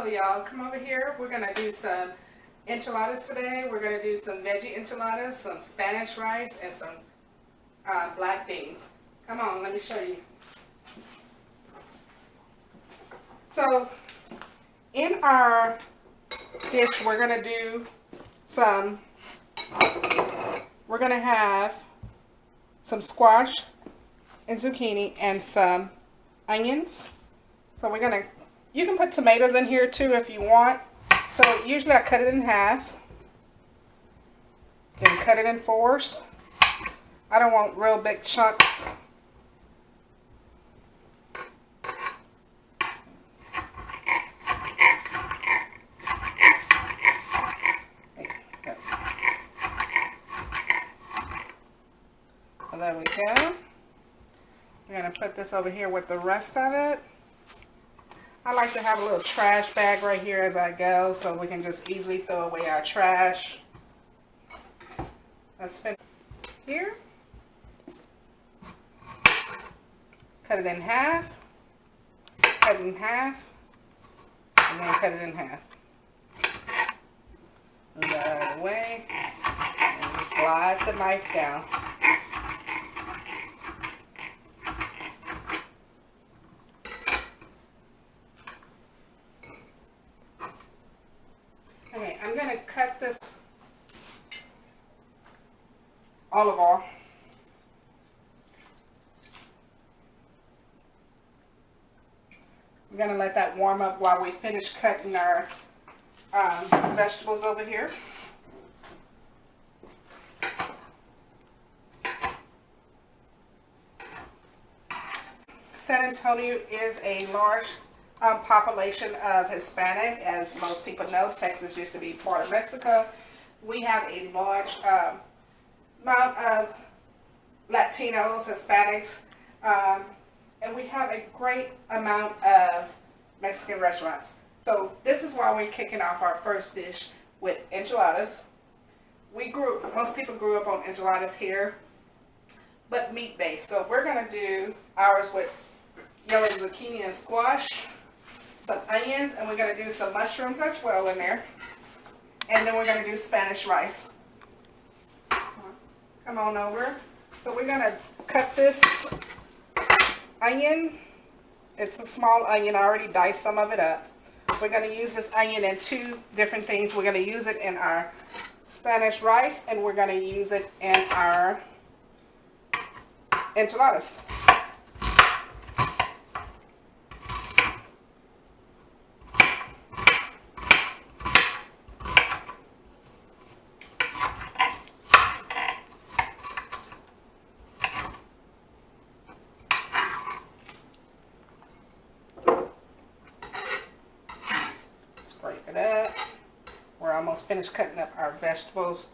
Hello y'all, come over here. We're going to do some enchiladas today. We're going to do some veggie enchiladas, some Spanish rice, and some black beans. Come on, let me show you. So, in our dish we're going to do some, we're going to have some squash and zucchini and some onions. So we're going to, you can put tomatoes in here too if you want. So usually I cut it in half. Then cut it in fours. I don't want real big chunks. So there we go. We're going to put this over here with the rest of it. I like to have a little trash bag right here as I go so we can just easily throw away our trash. Let's finish here. Cut it in half. Cut it in half. And then cut it in half. Move that out of the way. And just slide the knife down. Okay, I'm going to cut this olive oil. I'm going to let that warm up while we finish cutting our vegetables over here. San Antonio is a large population of Hispanic. As most people know, Texas used to be part of Mexico. We have a large amount of Latinos, Hispanics, and we have a great amount of Mexican restaurants. So this is why we're kicking off our first dish with enchiladas. Most people grew up on enchiladas here, but meat-based. So we're going to do ours with yellow zucchini and squash, some onions, and we're going to do some mushrooms as well in there. And then we're going to do Spanish rice. Come on over. So we're going to cut this onion. It's a small onion. I already diced some of it up. We're going to use this onion in two different things. We're going to use it in our Spanish rice, and we're going to use it in our enchiladas. We're almost finished cutting up our vegetables.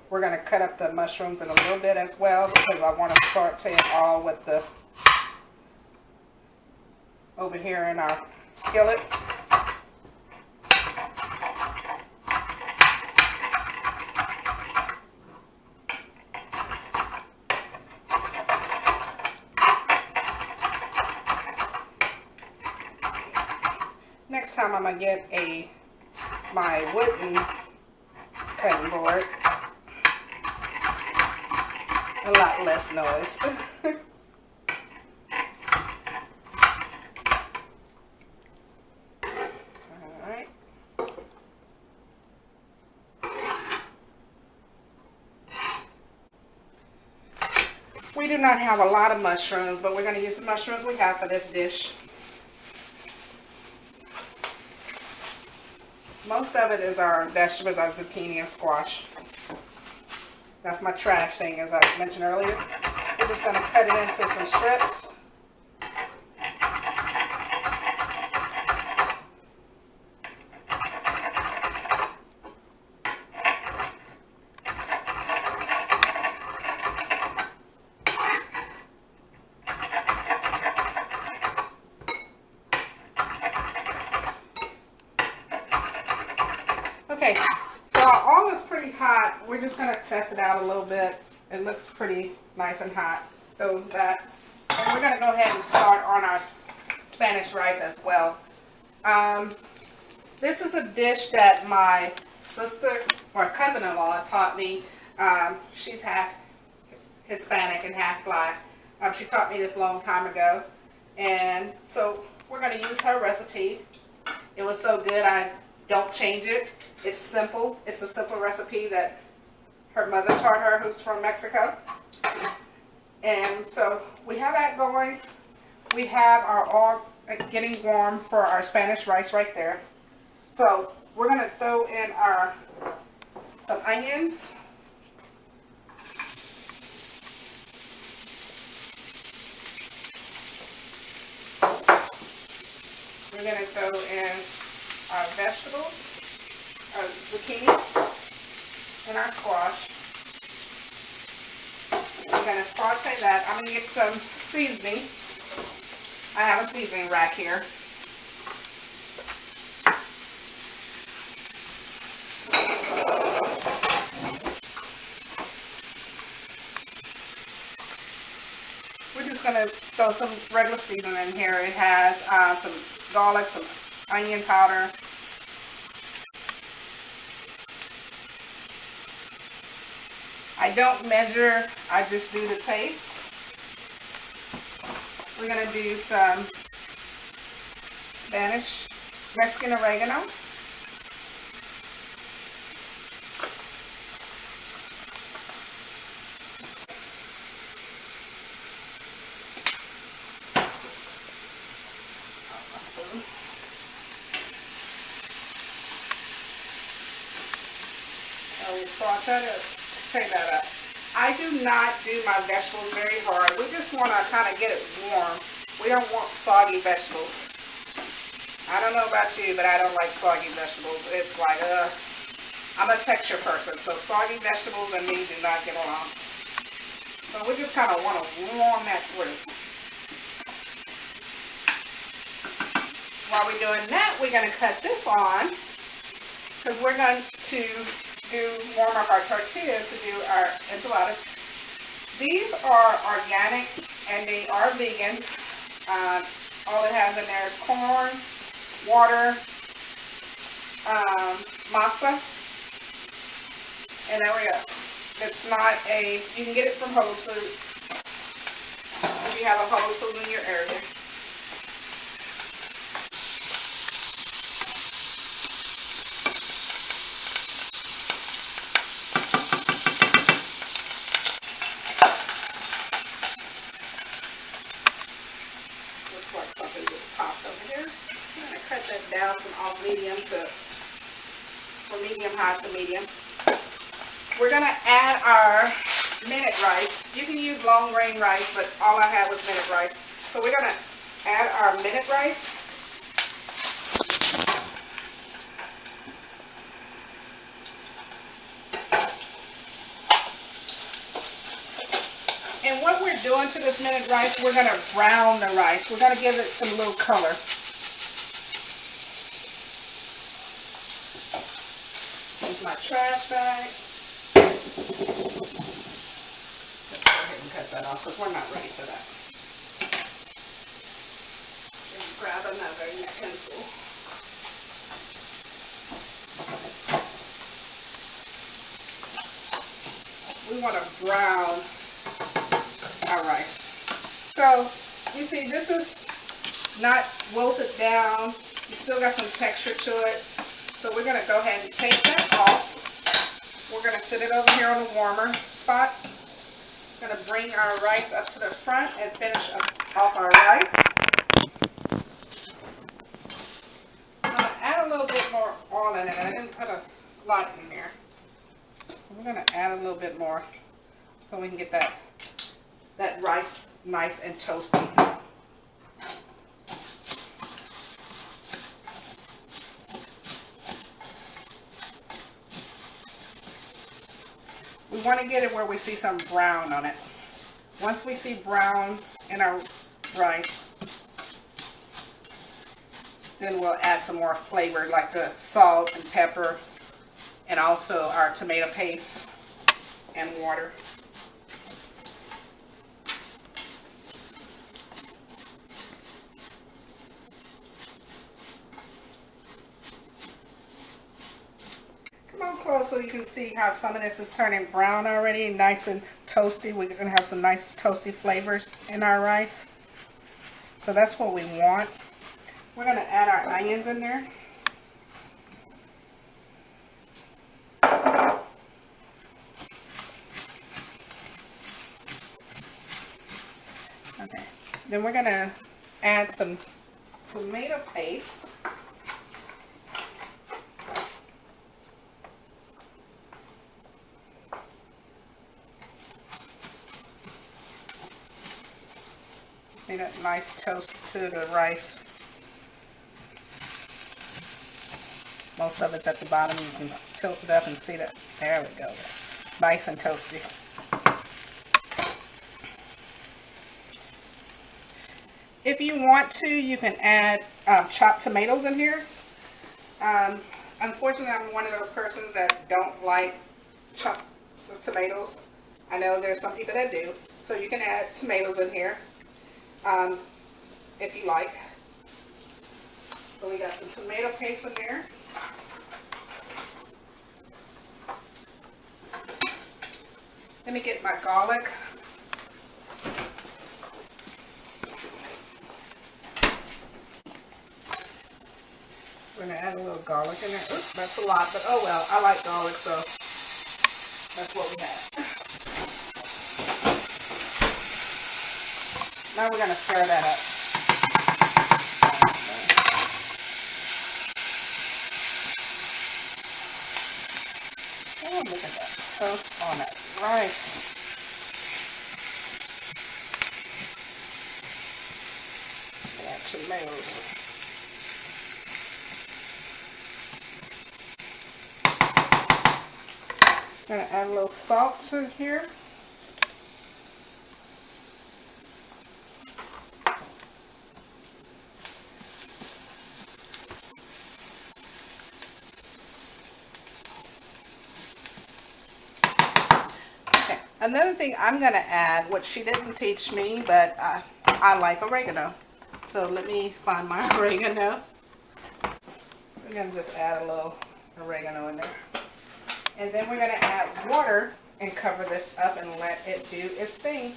We're going to cut up the mushrooms in a little bit as well because I want to saute it all with the over here in our skillet. Next time I'm going to get my wooden cutting board. A lot less noise. Alright. We do not have a lot of mushrooms, but we're going to use the mushrooms we have for this dish. Most of it is our vegetables, our zucchini and squash. That's my trash thing, as I mentioned earlier. We're just going to cut it into some strips. Okay, so our oil is pretty hot. We're just going to test it out a little bit. It looks pretty nice and hot. So that, and we're going to go ahead and start on our Spanish rice as well. This is a dish that my sister or cousin-in-law taught me. She's half Hispanic and half black. She taught me this a long time ago. And so we're going to use her recipe. It was so good I don't change it. It's simple. It's a simple recipe that her mother taught her, who's from Mexico. And so we have that going. We have our oil getting warm for our Spanish rice right there. So we're going to throw in some onions. We're going to throw in our vegetables, our zucchini, and our squash. We're going to saute that. I'm going to get some seasoning. I have a seasoning rack here. We're just going to throw some regular seasoning in here. It has some garlic, some onion powder. I don't measure, I just do the taste. We're going to do some Spanish Mexican oregano. Take that up. I do not do my vegetables very hard. We just want to kind of get it warm. We don't want soggy vegetables. I don't know about you, but I don't like soggy vegetables. It's like, I'm a texture person, so soggy vegetables and me do not get along. So we just kind of want to warm that through. While we're doing that, we're going to cut this on because we're going to warm up our tortillas to do our enchiladas. These are organic and they are vegan. All it has in there is corn, water, masa, and there we go. It's not you can get it from Whole Foods if you have a Whole Foods in your area. Down from off medium from medium high to medium. We're going to add our minute rice. You can use long grain rice, but all I had was minute rice. So we're going to add our minute rice. And what we're doing to this minute rice, we're going to brown the rice. We're going to give it some little color. My trash bag. Let's go ahead and cut that off because we're not ready for that. Grab another utensil. We want to brown our rice. So you see, this is not wilted down. You still got some texture to it. So we're going to go ahead and take that off. We're going to sit it over here on the warmer spot. We're going to bring our rice up to the front and finish off our rice. I'm going to add a little bit more oil in it. I didn't put a lot in there. We're going to add a little bit more so we can get that rice nice and toasty. We want to get it where we see some brown on it. Once we see brown in our rice, then we'll add some more flavor like the salt and pepper and also our tomato paste and water. close so you can see how some of this is turning brown already, nice and toasty. We're going to have some nice toasty flavors in our rice. So that's what we want. We're going to add our onions in there. Okay, then we're going to add some tomato paste. See that nice toast to the rice. Most of it's at the bottom. You can tilt it up and see that. There we go. Nice and toasty. If you want to, you can add chopped tomatoes in here. Unfortunately, I'm one of those persons that don't like chopped tomatoes. I know there's some people that do. So you can add tomatoes in here. If you like. So we got some tomato paste in there. Let me get my garlic. We're going to add a little garlic in there. Oops, that's a lot, but oh well, I like garlic, so that's what we have. Now we're going to stir that up. Oh, look at that toast on that rice. Add tomatoes. I'm going to add a little salt to here. Another thing I'm going to add, which she didn't teach me, but I like oregano. So let me find my oregano. We're going to just add a little oregano in there. And then we're going to add water and cover this up and let it do its thing.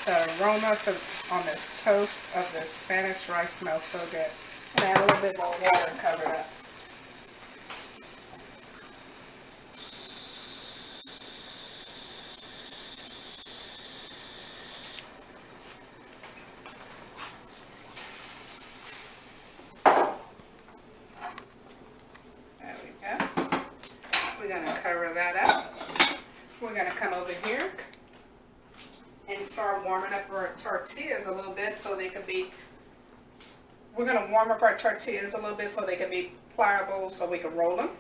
The aroma on this toast of this Spanish rice smells so good. And add a little bit more water and cover it up. There we go. We're going to cover that up. We're going to come over here and start warming up our tortillas a little bit so they can be, we're going to warm up our tortillas a little bit so they can be pliable so we can roll them.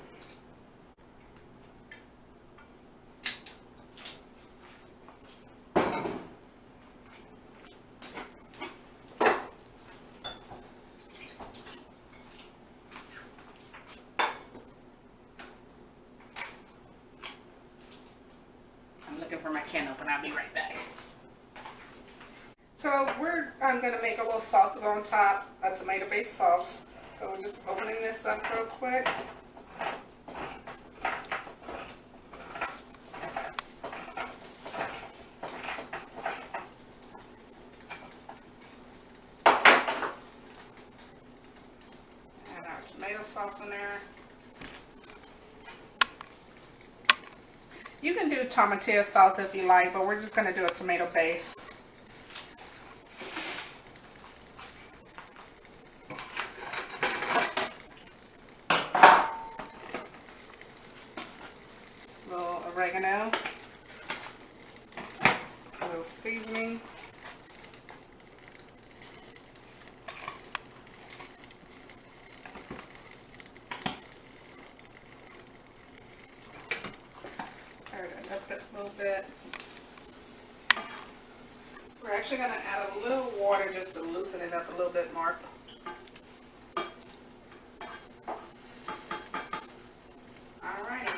I'm looking for my can opener. I'll be right back. So I'm going to make a little sauce on top, a tomato-based sauce. So we're just opening this up real quick. Add our tomato sauce in there. You can do tomatillo sauce if you like, but we're just going to do a tomato base. Oregano, a little seasoning, stir it up a little bit. actually going to add a little water just to loosen it up a little bit more. Alright.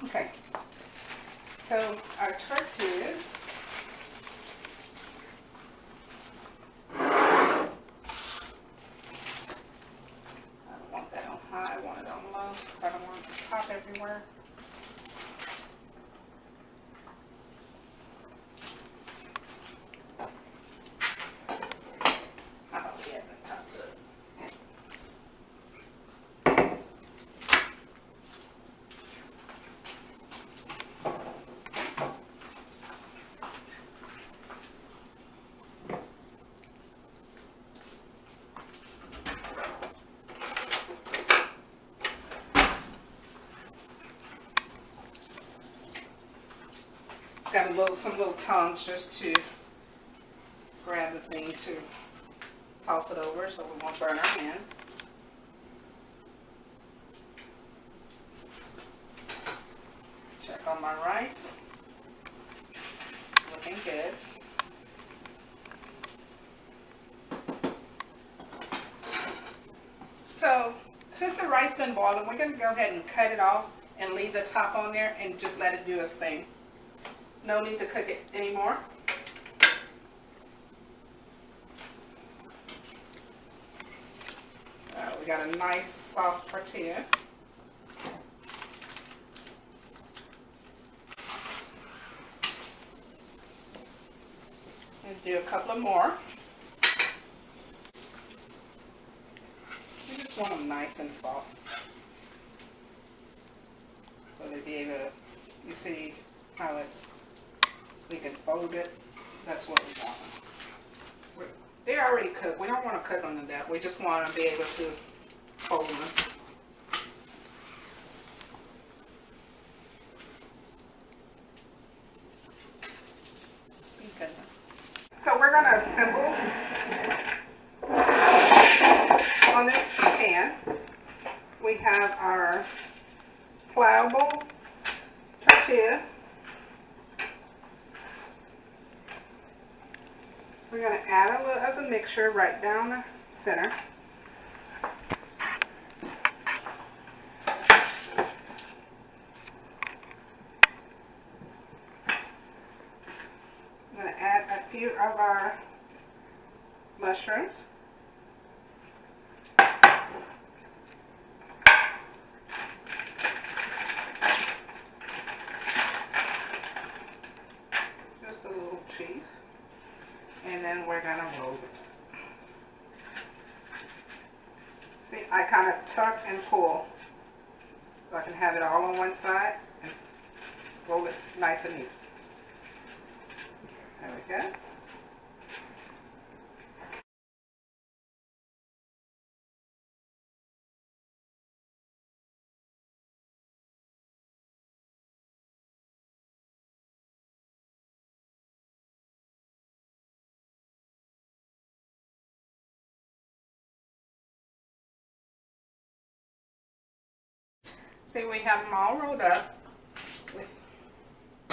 Okay. So our tortillas. Everywhere. How about we add the top to it? Got some little tongues just to grab the thing to toss it over so we won't burn our hands. Check on my rice. Looking good. So since the rice been boiling, we're going to go ahead and cut it off and leave the top on there and just let it do its thing. No need to cook it anymore. We got a nice soft tortilla. And do a couple of more. You just want them nice and soft. So they'd be able to, you see how we can fold it. That's what we want. They're already cooked. We don't want to cook them to death. We just want to be able to fold them. Okay. So we're going to assemble on this pan. We have our pliable tortilla. We're going to add a little of the mixture right down the center. I'm going to add a few of our mushrooms. Just a little cheese. And then we're going to roll it. See, I kind of tuck and pull so I can have it all on one side and roll it nice and neat. There we go. See, we have them all rolled up.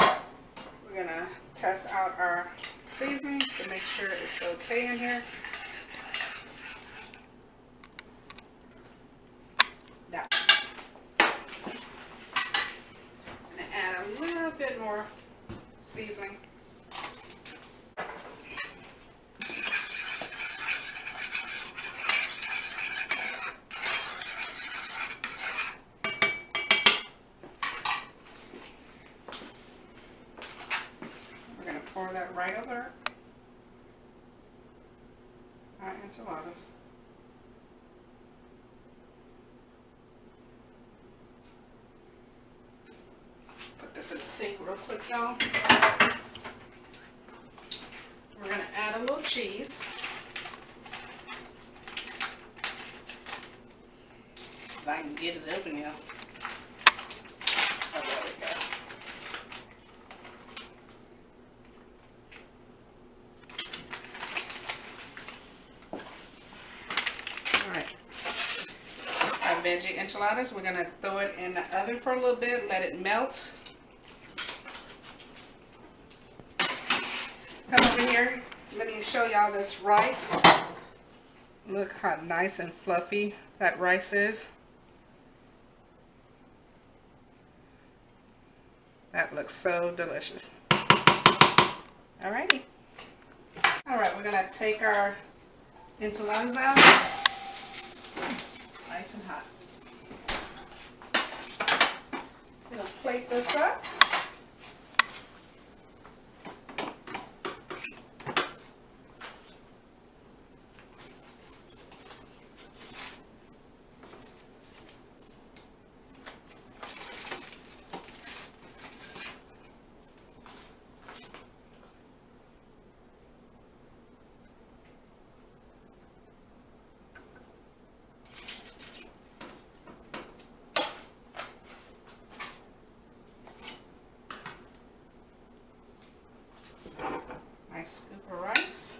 We're going to test out our seasoning to make sure it's okay in here. That. I'm going to add a little bit more seasoning. Pour that right over our enchiladas. Put this in the sink real quick, y'all. We're going to add a little cheese. If I can get it open here. Oh, there we go. Veggie enchiladas. enchiladas. We're going to throw it in the oven for a little bit, let it melt. Come over here. Let me show y'all this rice. Look how nice and fluffy that rice is. That looks so delicious. Alrighty. Alright, we're going to take our enchiladas out. Nice and hot. We're going to plate this up. Scoop of rice.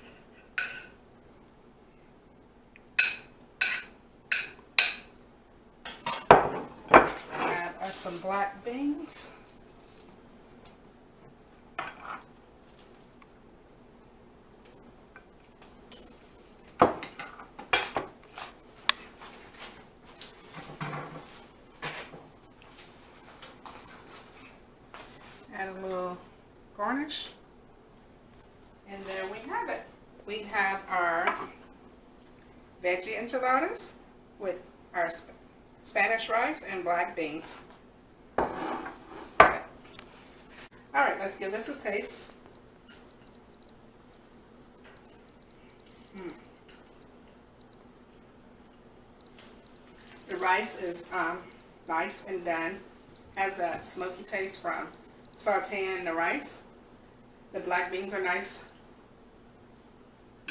Add some black beans. Add a little garnish. And there we have it. We have our veggie enchiladas with our Spanish rice and black beans. Okay. Alright, let's give this a taste. The rice is nice and done. Has a smoky taste from sauteing the rice. The black beans are nice.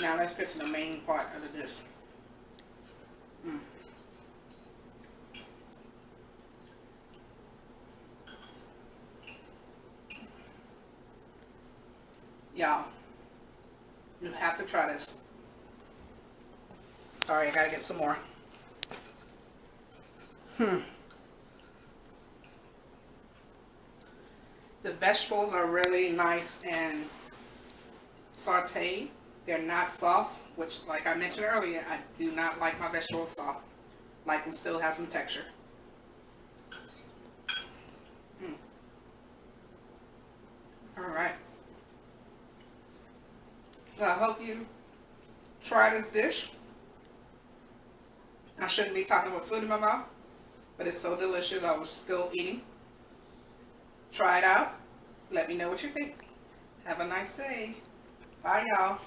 Now let's get to the main part of the dish. Y'all, you have to try this. Sorry, I gotta get some more. The vegetables are really nice and sauteed. They're not soft, which, like I mentioned earlier, I do not like my vegetables soft. Like them still have some texture. Alright. So I hope you try this dish. I shouldn't be talking with food in my mouth, but it's so delicious I was still eating. Try it out. Let me know what you think. Have a nice day. Bye, y'all.